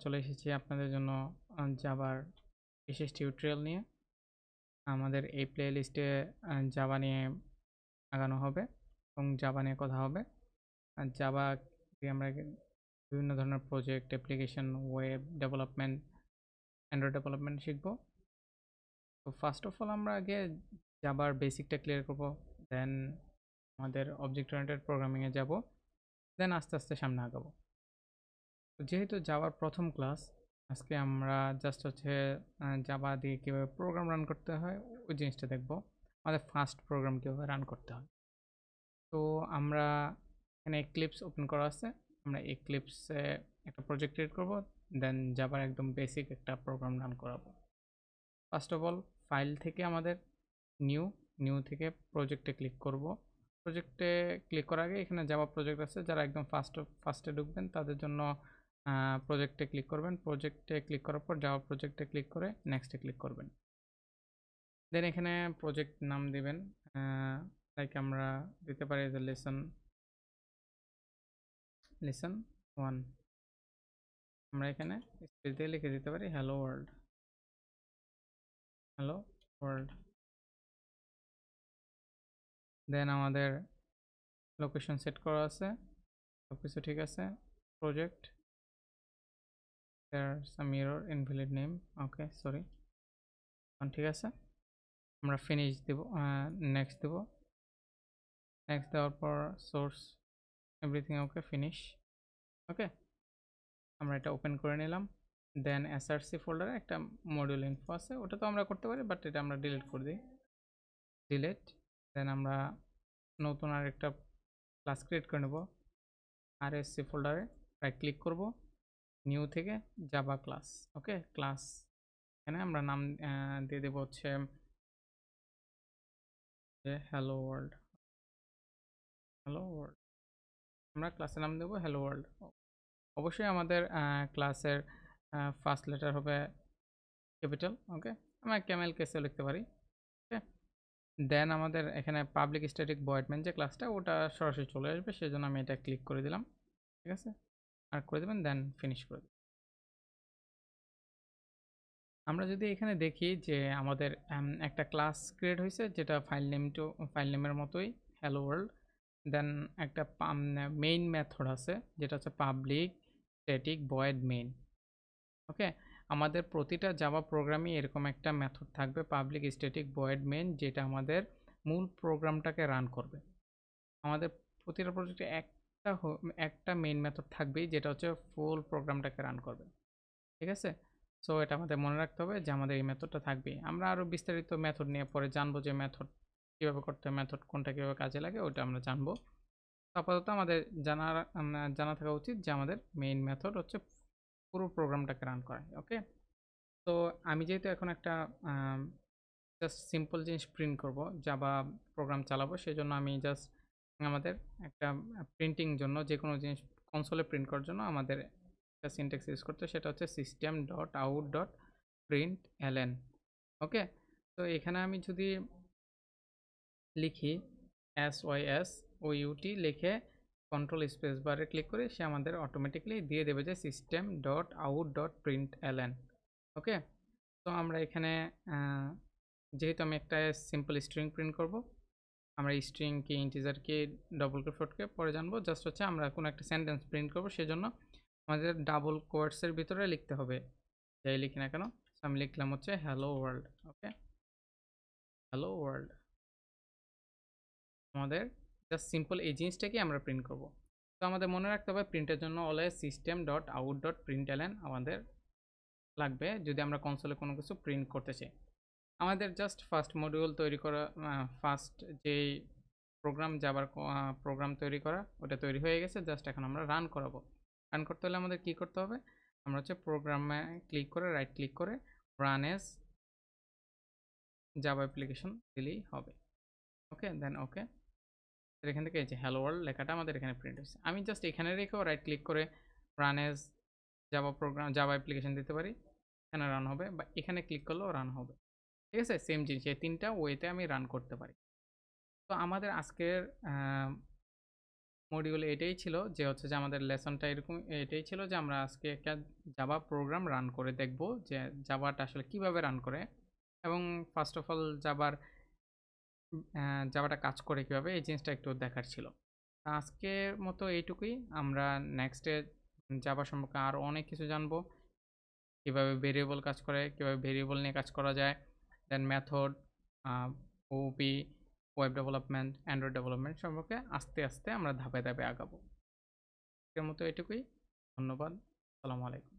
চলে এসেছি আপনাদের জন্য জাভার বিশেষ টিউটোরিয়াল নিয়ে। আমাদের এই প্লেলিস্টে জাভা নিয়ে আগানো হবে এবং জাভা নিয়ে কথা হবে। আর জাভা দিয়ে আমরা বিভিন্ন ধরনের project, application, web development, Android development শিখব। তো ফার্স্ট অফ অল আমরা আগে জাভার বেসিকটা ক্লিয়ার করব, দেন আমাদের অবজেক্ট ওরিয়েন্টেড প্রোগ্রামিংয়ে যাব, দেন আস্তে আস্তে সামনে আগাবো। যেহেতু জাভার প্রথম ক্লাস, আজকে আমরা জাস্ট হচ্ছে জাভা দিয়ে কীভাবে প্রোগ্রাম রান করতে হয় ওই জিনিসটা দেখব। আমাদের ফার্স্ট প্রোগ্রাম কীভাবে রান করতে হয়। তো আমরা এখানে এক্লিপস ওপেন করা আছে, আমরা এক্লিপসে একটা প্রজেক্ট ক্রিয়েট করব, দেন জাভার একদম বেসিক একটা প্রোগ্রাম রান করাবো। ফার্স্ট অফ অল ফাইল থেকে আমাদের নিউ থেকে প্রজেক্টে ক্লিক করব। প্রজেক্টে ক্লিক করার আগে এখানে জাভা প্রজেক্ট আছে, যারা একদম ফার্স্টে ঢুকবেন তাদের জন্য প্রজেক্টে ক্লিক করবেন। প্রজেক্টে ক্লিক করার পর জাভা প্রজেক্টে ক্লিক করে নেক্সটে ক্লিক করবেন। দেন এখানে প্রজেক্ট নাম দিবেন, লাইক আমরা দিতে পারি যে লেসন 1। আমরা এখানে স্পেস দিয়ে লিখে দিতে পারি হ্যালো ওয়ার্ল্ড। দেন আমাদের লোকেশন সেট করা আছে, সব কিছু ঠিক আছে। Project, there are some error, invalid name, okay sorry, ঠিক আছে। আমরা ফিনিশ দেব, নেক্সট দেব। নেক্সট দেওয়ার পর সোর্স এভরিথিং ওকে, ফিনিশ ওকে। আমরা এটা ওপেন করে নিলাম। দেন এসআরসি ফোল্ডারে একটা মডিউল ইনফো আছে, ওটা তো আমরা করতে পারি, বাট এটা আমরা ডিলিট করে দিই, ডিলিট। দেন আমরা নতুন আর একটা ক্লাস ক্রিয়েট করে নেব। আরএসসি ফোল্ডারে রাইট ক্লিক করব, নিউ থেকে জাভা ক্লাস, ওকে ক্লাস। এখানে আমরা নাম দিয়ে দেবো হচ্ছে হ্যালো ওয়ার্ল্ড। আমরা ক্লাসের নাম দেবো হ্যালো ওয়ার্ল্ড। অবশ্যই আমাদের ক্লাসের ফার্স্ট লেটার হবে ক্যাপিটাল, ওকে। আমরা ক্যামেল কেসে লিখতে পারি, ওকে। দেন আমাদের এখানে পাবলিক স্ট্যাটিক ভয়েড মেইন যে ক্লাসটা, ওটা সরাসরি চলে আসবে, সেজন্য আমি এটা ক্লিক করে দিলাম, ঠিক আছে। আর করে দেবেন, দেন ফিনিশ করে দেবেন। আমরা যদি এখানে দেখি যে আমাদের একটা ক্লাস ক্রিয়েট হয়েছে, যেটা ফাইল নেমের মতোই হ্যালো ওয়ার্ল্ড। দেন একটা মেইন মেথড আছে, যেটা হচ্ছে পাবলিক স্ট্যাটিক ভয়েড মেইন, ওকে। আমাদের প্রতিটা জাভা প্রোগ্রামই এরকম একটা মেথড থাকবে, পাবলিক স্ট্যাটিক ভয়েড মেইন, যেটা আমাদের মূল প্রোগ্রামটাকে রান করবে। আমাদের প্রতিটা প্রজেক্টে একটা মেইন মেথড থাকবেই, যেটা হচ্ছে ফুল প্রোগ্রামটাকে রান করবে, ঠিক আছে। সো এটা আমাদের মনে রাখতে হবে যে আমাদের এই মেথডটা থাকবেই। আমরা আরও বিস্তারিত মেথড নিয়ে পরে জানবো, যে মেথড কীভাবে করতে হয়, মেথড কোনটা কীভাবে কাজে লাগে, ওটা আমরা জানবো। আপাতত আমাদের জানা থাকা উচিত যে আমাদের মেইন মেথড হচ্ছে পুরো প্রোগ্রামটাকে রান করায়, ওকে। তো আমি যেহেতু এখন একটা জাস্ট সিম্পল জিনিস প্রিন্ট করব, জাভা প্রোগ্রাম চালাবো, সেজন্য আমি জাস্ট আমাদের একটা প্রিন্টিং জন্য যে কোনো জিনিস কনসোলে প্রিন্ট করার জন্য আমাদের একটা সিনট্যাক্স ইউজ করতে, সেটা হচ্ছে system.out.println, ওকে। তো এখানে আমি যদি লিখি SYSOUT লিখে কন্ট্রোল স্পেস বারে ক্লিক করি, সে আমাদের অটোমেটিকলি দিয়ে দেবে যে system.out.println, ওকে। তো আমরা এখানে যেহেতু আমি একটা সিম্পল স্ট্রিং প্রিন্ট করব, আমরা স্ট্রিং কি ইন্টিজার কি ডবল কোটকে পরে জানবো। জাস্ট হচ্ছে আমরা কোনো একটা সেন্টেন্স প্রিন্ট করব, সেজন্য আমাদের ডাবল কোটসের ভিতরে লিখতে হবে, যাই লিখি না কেন। আমি লিখলাম হচ্ছে hello world, okay hello world. আমাদের জাস্ট সিম্পল এই জিনিসটাকে আমরা প্রিন্ট করব। তো আমাদের মনে রাখতে হবে প্রিন্টের জন্য অলওয়েজ system.out.println আমাদের লাগবে, যদি আমরা কনসোলে কোনো কিছু প্রিন্ট করতে চাই। আমাদের জাস্ট ফার্স্ট মডিউল তৈরি করা, ফার্স্ট যেই প্রোগ্রাম জাভার প্রোগ্রাম তৈরি করা, ওটা তৈরি হয়ে গেছে। জাস্ট এখন আমরা রান করাবো। রান করতে হলে আমাদের কি করতে হবে, আমরা হচ্ছে প্রোগ্রামে ক্লিক করে রাইট ক্লিক করে রান এজ জাভা অ্যাপ্লিকেশন দিলেই হবে, ওকে। দেন ওকে, এখান থেকে এই যে হ্যালো ওয়ার্ল্ড লেখাটা আমাদের এখানে প্রিন্ট হয়েছে। আমি জাস্ট এখানে রেখেও রাইট ক্লিক করে রান এজ জাভা অ্যাপ্লিকেশন দিতে পারি, এখানে রান হবে, বা এখানে ক্লিক করলেও রান হবে, ঠিক আছে। সেম জিনিস, এই তিনটা ওয়েতে আমি রান করতে পারি। তো আমাদের আজকের মডিউল এটাই ছিল যে হচ্ছে যে আমাদের লেসনটা এরকম এটাই ছিল যে আমরা আজকে একটা জাভা প্রোগ্রাম রান করে দেখব যে জাভাটা আসলে কিভাবে রান করে এবং ফার্স্ট অফ অল জাভাটা কাজ করে কিভাবে এই জিনিসটা একটু দেখার ছিল। আজকের মতো এইটুকুই। আমরা নেক্সটে জাভা সম্পর্কে আরও অনেক কিছু জানবো, কিভাবে ভেরিয়েবল কাজ করে, কিভাবে ভেরিয়েবল নিয়ে কাজ করা যায়, দেন মেথড, ওপি, ওয়েব ডেভেলপমেন্ট, অ্যান্ড্রয়েড ডেভেলপমেন্ট সম্পর্কে আস্তে আস্তে আমরা ধাপে ধাপে আগাবো। আজকের মতো এটুকুই। ধন্যবাদ। আসসালামু আলাইকুম।